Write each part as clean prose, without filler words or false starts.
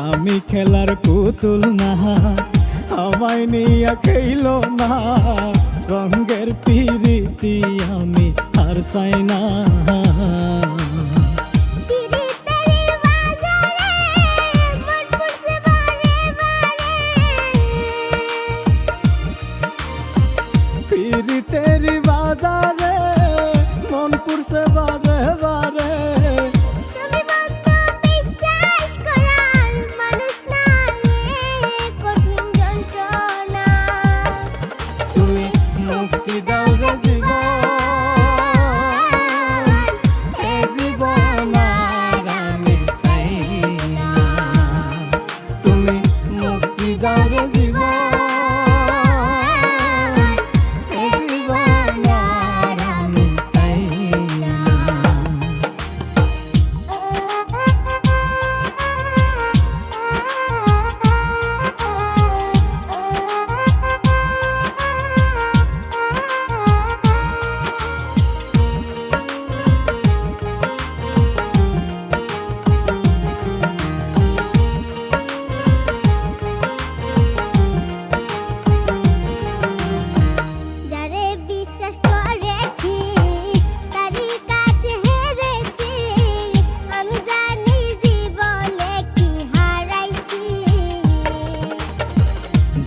আমি খেলার পুতুল না, আমায় নিয়া খেইল না। রঙের পিরিতি আমি আর চাই না। পিরিতেরি বাজারে মন পুরছে বারে বারে। তুমি বন্ধু বিশ্বাস করার মানুষ না, কঠিন যন্ত্রণা। তুমি মুক্তি দাও রে জীবন, এ জীবন আর আমি চাই না। তুমি মুক্তি দাও রে জীবন,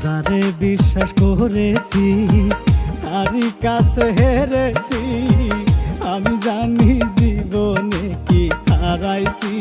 যারে বিশ্বাস করেছি তারই কাছে হেরেছি। আমি জানি জীবনে কি হারাইছি।